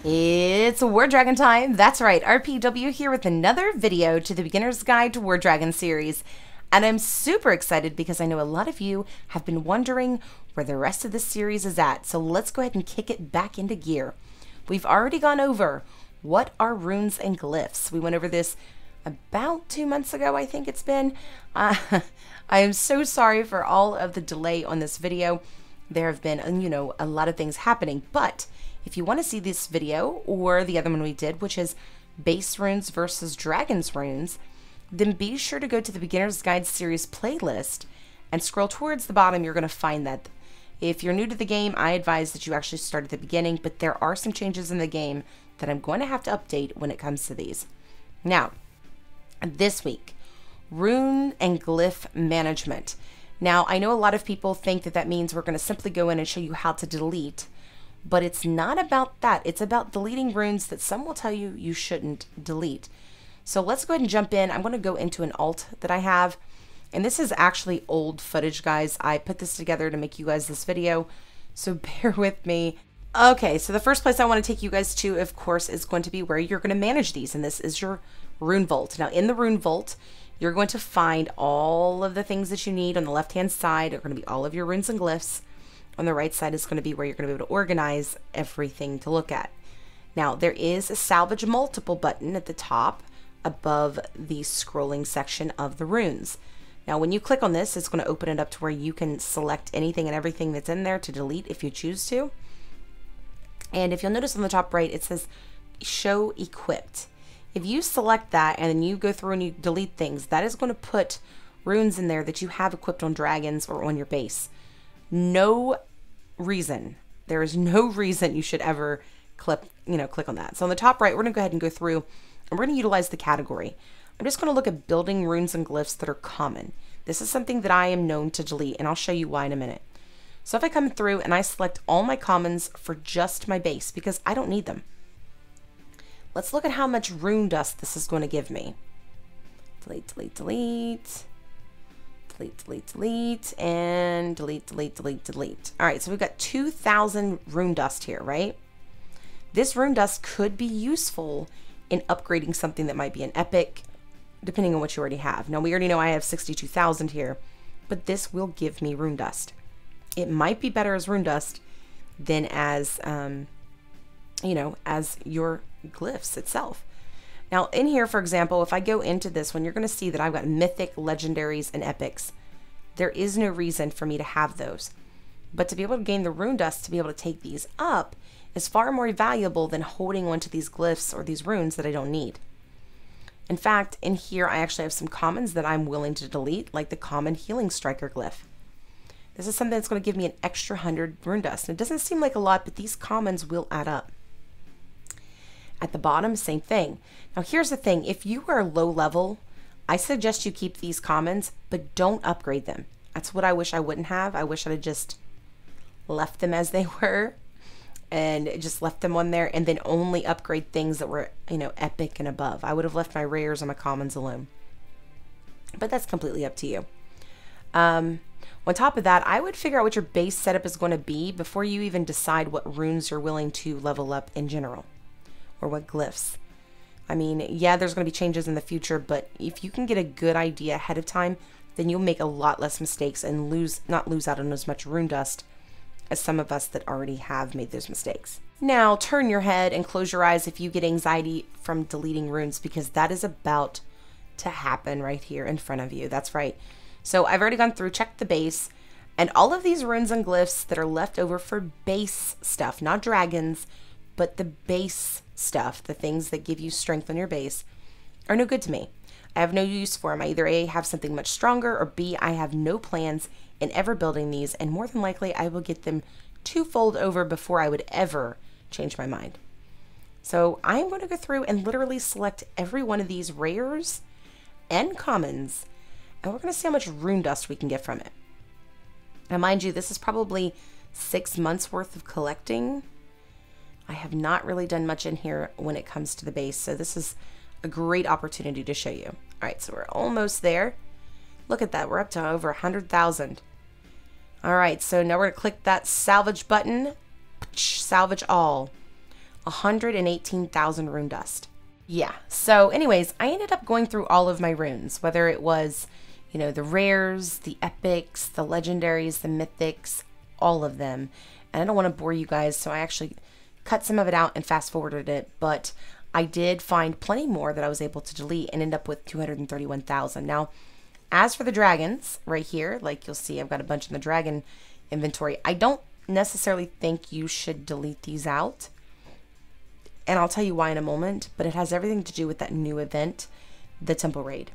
It's War Dragon time. That's right, RPW here with another video to the Beginner's Guide to War Dragon series. And I'm super excited because I know a lot of you have been wondering where the rest of this series is at. So let's go ahead and kick it back into gear. We've already gone over what are runes and glyphs. We went over this about 2 months ago, I think it's been. I am so sorry for all of the delay on this video. There have been, a lot of things happening, but if you want to see this video or the other one we did, which is base runes versus dragons runes, then be sure to go to the Beginner's Guide series playlist and scroll towards the bottom. You're going to find that. If you're new to the game, I advise that you actually start at the beginning, but there are some changes in the game that I'm going to have to update when it comes to these. Now, this week, rune and glyph management. Now, I know a lot of people think that that means we're going to simply go in and show you how to delete, but it's not about that. It's about deleting runes that some will tell you you shouldn't delete. So let's go ahead and jump in. I'm going to go into an alt that I have, and this is actually old footage, guys. I put this together to make you guys this video, so bear with me. Okay, so the first place I want to take you guys to, of course, is going to be where you're going to manage these, and this is your Rune Vault. Now, in the Rune Vault, you're going to find all of the things that you need. On the left-hand side are going to be all of your runes and glyphs. On the right side is going to be where you're going to be able to organize everything to look at. Now, there is a salvage multiple button at the top above the scrolling section of the runes. Now, when you click on this, it's going to open it up to where you can select anything and everything that's in there to delete if you choose to. And if you'll notice on the top right, it says show equipped. If you select that and then you go through and you delete things, that is going to put runes in there that you have equipped on dragons or on your base. There is no reason you should ever click on that. So on the top right, we're going to go ahead and go through and we're going to utilize the category. I'm just going to look at building runes and glyphs that are common. This is something that I am known to delete, and I'll show you why in a minute. So if I come through and I select all my commons for just my base because I don't need them. Let's look at how much rune dust this is going to give me. Delete, delete, delete. Delete, delete, delete, and delete, delete, delete, delete. All right, so we've got 2,000 rune dust here, right? This rune dust could be useful in upgrading something that might be an epic, depending on what you already have. Now, we already know I have 62,000 here, but this will give me rune dust. It might be better as rune dust than as, as your glyphs itself. Now in here, for example, if I go into this one, you're going to see that I've got mythic, legendaries, and epics. There is no reason for me to have those. But to be able to gain the rune dust, to be able to take these up, is far more valuable than holding onto these glyphs or these runes that I don't need. In fact, in here, I actually have some commons that I'm willing to delete, like the common healing striker glyph. This is something that's going to give me an extra 100 rune dust. And it doesn't seem like a lot, but these commons will add up. At the bottom, same thing. Now here's the thing, if you are low level, I suggest you keep these commons, but don't upgrade them. That's what I wish I wouldn't have. I wish I'd have just left them as they were and just left them on there and then only upgrade things that were, epic and above. I would have left my rares and my commons alone. But that's completely up to you. On top of that, I would figure out what your base setup is going to be before you even decide what runes you're willing to level up in general. Or what glyphs. I mean, yeah, there's going to be changes in the future, but if you can get a good idea ahead of time, then you'll make a lot less mistakes and not lose out on as much rune dust as some of us that already have made those mistakes. Now, turn your head and close your eyes if you get anxiety from deleting runes, because that is about to happen right here in front of you. That's right. So I've already gone through, checked the base, and all of these runes and glyphs that are left over for base stuff, not dragons, but the base stuff, the things that give you strength on your base, are no good to me. I have no use for them. I either A, have something much stronger, or B, I have no plans in ever building these, and more than likely I will get them twofold over before I would ever change my mind. So I'm going to go through and literally select every one of these rares and commons, and we're going to see how much rune dust we can get from it. Now mind you, this is probably 6 months worth of collecting. I have not really done much in here when it comes to the base, so this is a great opportunity to show you. All right, so we're almost there. Look at that, we're up to over 100,000. All right, so now we're gonna click that salvage button, salvage all. 118,000 rune dust. Yeah, so anyways, I ended up going through all of my runes, whether it was, you know, the rares, the epics, the legendaries, the mythics, all of them. And I don't want to bore you guys, so I actually cut some of it out and fast forwarded it, but I did find plenty more that I was able to delete and end up with 231,000. Now, as for the dragons, right here, like you'll see, I've got a bunch in the dragon inventory. I don't necessarily think you should delete these out, and I'll tell you why in a moment, but it has everything to do with that new event, the temple raid.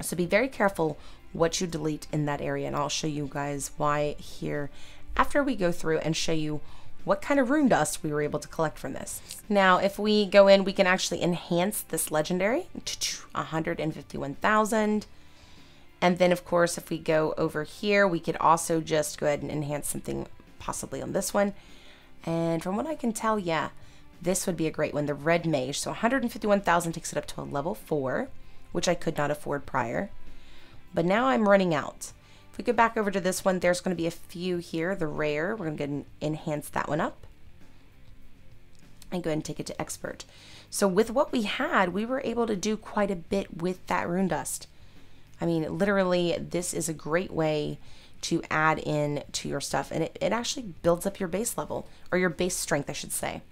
So be very careful what you delete in that area, and I'll show you guys why here after we go through and show you what kind of rune dust we were able to collect from this. Now, if we go in, we can actually enhance this legendary, 151,000. And then, of course, if we go over here, we could also just go ahead and enhance something possibly on this one. And from what I can tell, yeah, this would be a great one, the red mage. So 151,000 takes it up to a level 4, which I could not afford prior. But now I'm running out. If we go back over to this one, there's going to be a few here. The rare, we're going to go and enhance that one up. And go ahead and take it to expert. So with what we had, we were able to do quite a bit with that rune dust. I mean, literally, this is a great way to add in to your stuff. And it actually builds up your base level, or your base strength, I should say.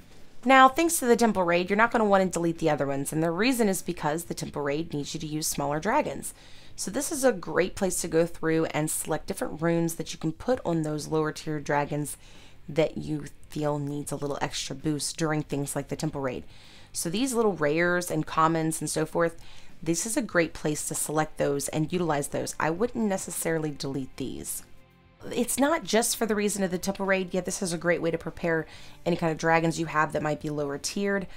Now, thanks to the temple raid, you're not going to want to delete the other ones. And the reason is because the temple raid needs you to use smaller dragons. So this is a great place to go through and select different runes that you can put on those lower tier dragons that you feel needs a little extra boost during things like the temple raid. So these little rares and commons and so forth, this is a great place to select those and utilize those. I wouldn't necessarily delete these. It's not just for the reason of the temple raid. Yeah, this is a great way to prepare any kind of dragons you have that might be lower tiered.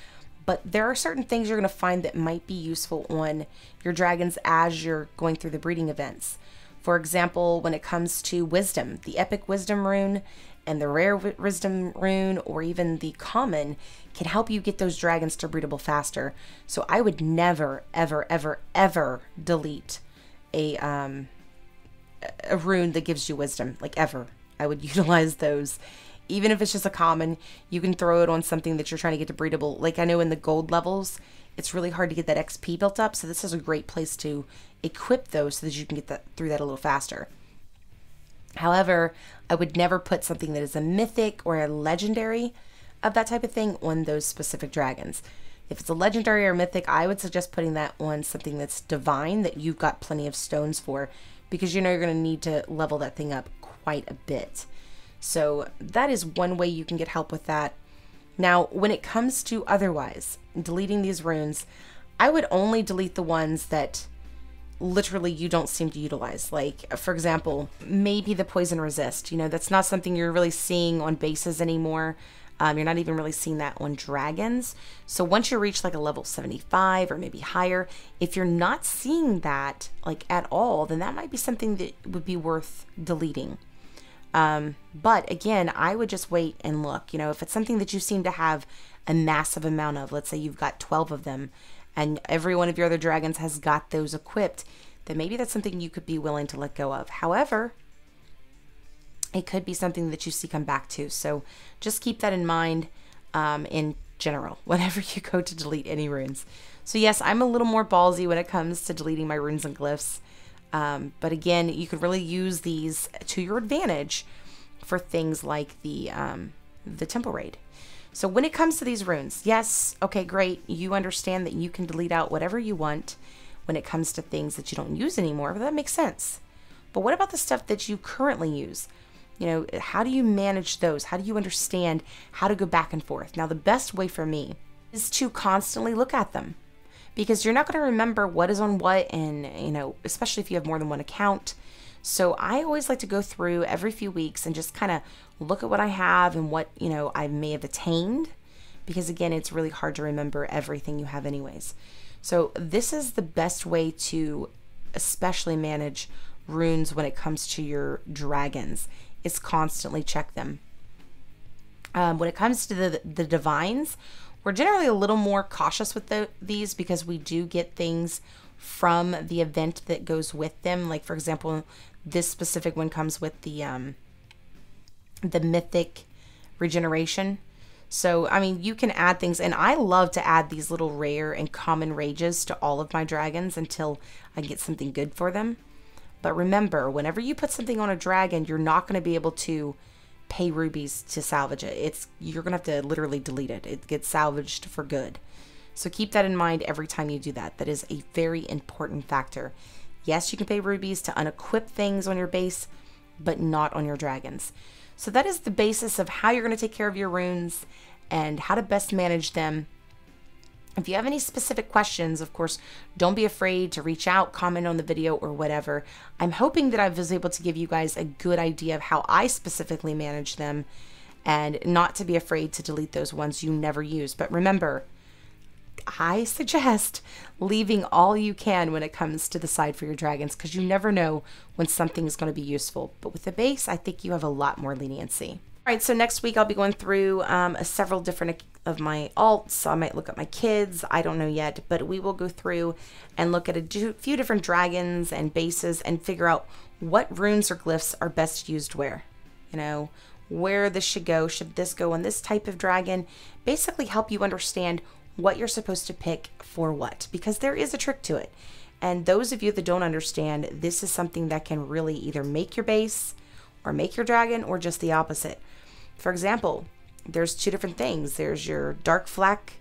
But there are certain things you're going to find that might be useful on your dragons as you're going through the breeding events. For example, when it comes to wisdom, the epic wisdom rune and the rare wisdom rune, or even the common, can help you get those dragons to breedable faster. So I would never, ever, ever, ever delete a rune that gives you wisdom, like ever. I would utilize those. Even if it's just a common, you can throw it on something that you're trying to get to breedable. Like I know in the gold levels, it's really hard to get that XP built up. So this is a great place to equip those so that you can get that through that a little faster. However, I would never put something that is a mythic or a legendary of that type of thing on those specific dragons. If it's a legendary or mythic, I would suggest putting that on something that's divine that you've got plenty of stones for, because you know you're going to need to level that thing up quite a bit. So that is one way you can get help with that. Now, when it comes to otherwise deleting these runes, I would only delete the ones that literally you don't seem to utilize. Like, for example, maybe the poison resist. You know, that's not something you're really seeing on bases anymore. You're not even really seeing that on dragons. So once you reach like a level 75 or maybe higher, if you're not seeing that like at all, then that might be something that would be worth deleting. But again, I would just wait and look. You know, if it's something that you seem to have a massive amount of, let's say you've got 12 of them and every one of your other dragons has got those equipped, then maybe that's something you could be willing to let go of. However, it could be something that you see come back to. So just keep that in mind in general, whenever you go to delete any runes. So yes, I'm a little more ballsy when it comes to deleting my runes and glyphs. But again, you could really use these to your advantage for things like the temple raid. So when it comes to these runes, yes, okay, great. You understand that you can delete out whatever you want when it comes to things that you don't use anymore. But that makes sense. But what about the stuff that you currently use? You know, how do you manage those? How do you understand how to go back and forth? Now, the best way for me is to constantly look at them, because you're not going to remember what is on what, and, you know, especially if you have more than one account. So I always like to go through every few weeks and just kind of look at what I have and what, you know, I may have attained, because again, it's really hard to remember everything you have anyways. So this is the best way to especially manage runes when it comes to your dragons, is constantly check them. When it comes to the divines, we're generally a little more cautious with these, because we do get things from the event that goes with them. Like, for example, this specific one comes with the mythic regeneration. So, I mean, you can add things, and I love to add these little rare and common rages to all of my dragons until I get something good for them. But remember, whenever you put something on a dragon, you're not going to be able to pay rubies to salvage it. You're going to have to literally delete it. It gets salvaged for good. So keep that in mind every time you do that. That is a very important factor. Yes, you can pay rubies to unequip things on your base, but not on your dragons. So that is the basis of how you're going to take care of your runes and how to best manage them. If you have any specific questions, of course, don't be afraid to reach out, comment on the video or whatever. I'm hoping that I was able to give you guys a good idea of how I specifically manage them and not to be afraid to delete those ones you never use. But remember, I suggest leaving all you can when it comes to the side for your dragons, because you never know when something is going to be useful. But with the base, I think you have a lot more leniency. All right, so next week I'll be going through several different of my alts. I might look at my kids. I don't know yet, but we will go through and look at a few different dragons and bases and figure out what runes or glyphs are best used where. You know, where this should go. Should this go on this type of dragon? Basically help you understand what you're supposed to pick for what, because there is a trick to it. And those of you that don't understand, this is something that can really either make your base or make your dragon, or just the opposite. For example, there's two different things. There's your dark flak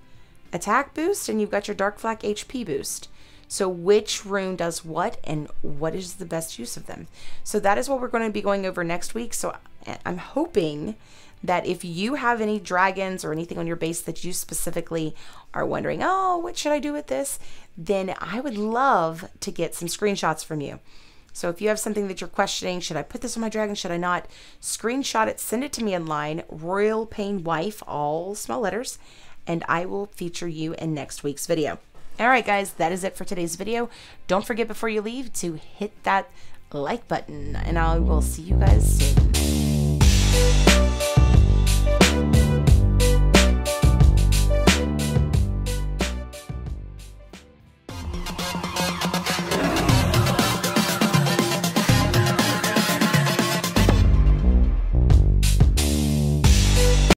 attack boost and you've got your dark flak HP boost. So which rune does what and what is the best use of them? So that is what we're going to be going over next week. So I'm hoping that if you have any dragons or anything on your base that you specifically are wondering, oh, what should I do with this? Then I would love to get some screenshots from you. So if you have something that you're questioning, should I put this on my dragon? Should I not? Screenshot it, send it to me online, Royal Pain Wife, all small letters, and I will feature you in next week's video. All right, guys, that is it for today's video. Don't forget before you leave to hit that like button, and I will see you guys soon.